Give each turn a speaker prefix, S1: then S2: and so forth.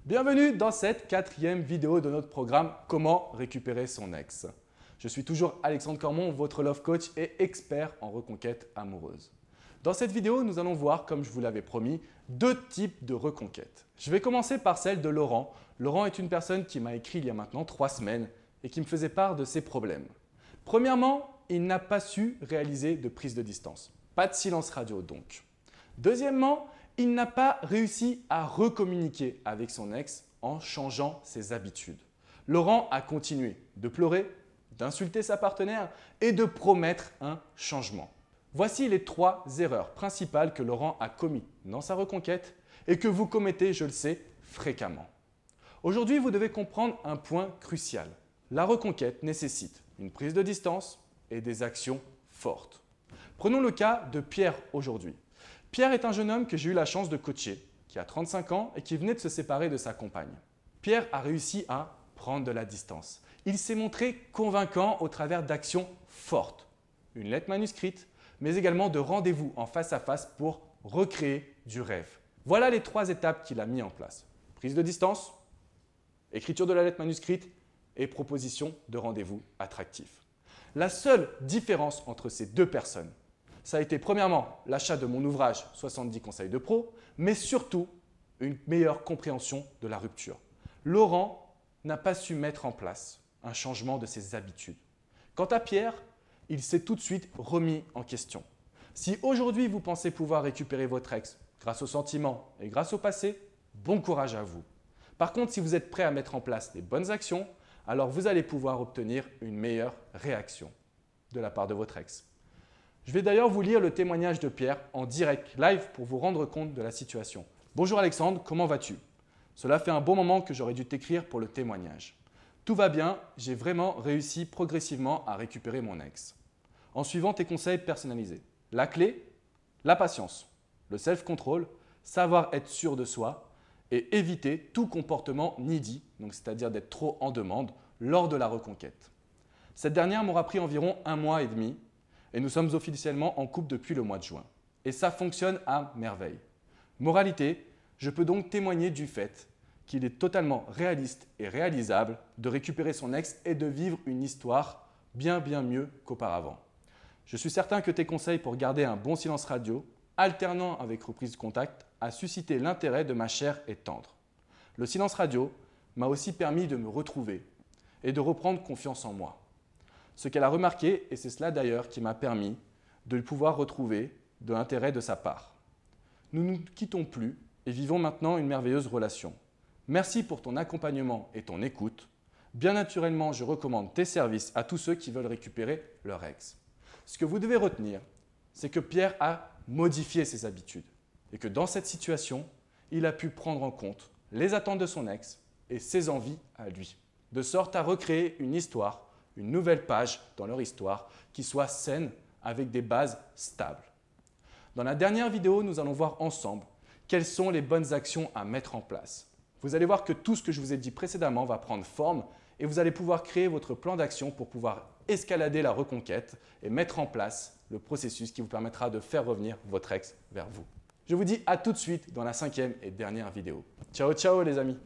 S1: Bienvenue dans cette 4e vidéo de notre programme Comment récupérer son ex. Je suis toujours Alexandre Cormon, votre love coach et expert en reconquête amoureuse. Dans cette vidéo, nous allons voir, comme je vous l'avais promis, 2 types de reconquête. Je vais commencer par celle de Laurent. Laurent est une personne qui m'a écrit il y a maintenant 3 semaines et qui me faisait part de ses problèmes. Premièrement, il n'a pas su réaliser de prise de distance. Pas de silence radio donc. Deuxièmement, il n'a pas réussi à recommuniquer avec son ex en changeant ses habitudes. Laurent a continué de pleurer, d'insulter sa partenaire et de promettre un changement. Voici les 3 erreurs principales que Laurent a commises dans sa reconquête et que vous commettez, je le sais, fréquemment. Aujourd'hui, vous devez comprendre un point crucial. La reconquête nécessite une prise de distance et des actions fortes. Prenons le cas de Pierre aujourd'hui. Pierre est un jeune homme que j'ai eu la chance de coacher, qui a 35 ans et qui venait de se séparer de sa compagne. Pierre a réussi à prendre de la distance. Il s'est montré convaincant au travers d'actions fortes. Une lettre manuscrite, mais également de rendez-vous en face à face pour recréer du rêve. Voilà les 3 étapes qu'il a mis en place. Prise de distance, écriture de la lettre manuscrite et proposition de rendez-vous attractif. La seule différence entre ces 2 personnes, ça a été premièrement l'achat de mon ouvrage 70 conseils de pro, mais surtout une meilleure compréhension de la rupture. Laurent n'a pas su mettre en place un changement de ses habitudes. Quant à Pierre, il s'est tout de suite remis en question. Si aujourd'hui vous pensez pouvoir récupérer votre ex grâce aux sentiments et grâce au passé, bon courage à vous. Par contre, si vous êtes prêt à mettre en place les bonnes actions, alors vous allez pouvoir obtenir une meilleure réaction de la part de votre ex. Je vais d'ailleurs vous lire le témoignage de Pierre en direct, live, pour vous rendre compte de la situation. Bonjour Alexandre, comment vas-tu? Cela fait un bon moment que j'aurais dû t'écrire pour le témoignage. Tout va bien, j'ai vraiment réussi progressivement à récupérer mon ex. En suivant tes conseils personnalisés. La clé, la patience, le self-control, savoir être sûr de soi et éviter tout comportement needy, donc c'est-à-dire d'être trop en demande, lors de la reconquête. Cette dernière m'aura pris environ 1 mois et demi et nous sommes officiellement en couple depuis le mois de juin. Et ça fonctionne à merveille. Moralité, je peux donc témoigner du fait qu'il est totalement réaliste et réalisable de récupérer son ex et de vivre une histoire bien mieux qu'auparavant. Je suis certain que tes conseils pour garder un bon silence radio, alternant avec reprise de contact, a suscité l'intérêt de ma chère et tendre. Le silence radio m'a aussi permis de me retrouver et de reprendre confiance en moi. Ce qu'elle a remarqué, et c'est cela d'ailleurs qui m'a permis de pouvoir retrouver de l'intérêt de sa part. Nous ne nous quittons plus et vivons maintenant une merveilleuse relation. Merci pour ton accompagnement et ton écoute. Bien naturellement, je recommande tes services à tous ceux qui veulent récupérer leur ex. Ce que vous devez retenir, c'est que Pierre a modifié ses habitudes et que dans cette situation, il a pu prendre en compte les attentes de son ex et ses envies à lui, de sorte à recréer une histoire, une nouvelle page dans leur histoire qui soit saine avec des bases stables. Dans la dernière vidéo, nous allons voir ensemble quelles sont les bonnes actions à mettre en place. Vous allez voir que tout ce que je vous ai dit précédemment va prendre forme et vous allez pouvoir créer votre plan d'action pour pouvoir escalader la reconquête et mettre en place le processus qui vous permettra de faire revenir votre ex vers vous. Je vous dis à tout de suite dans la 5e et dernière vidéo. Ciao, ciao les amis!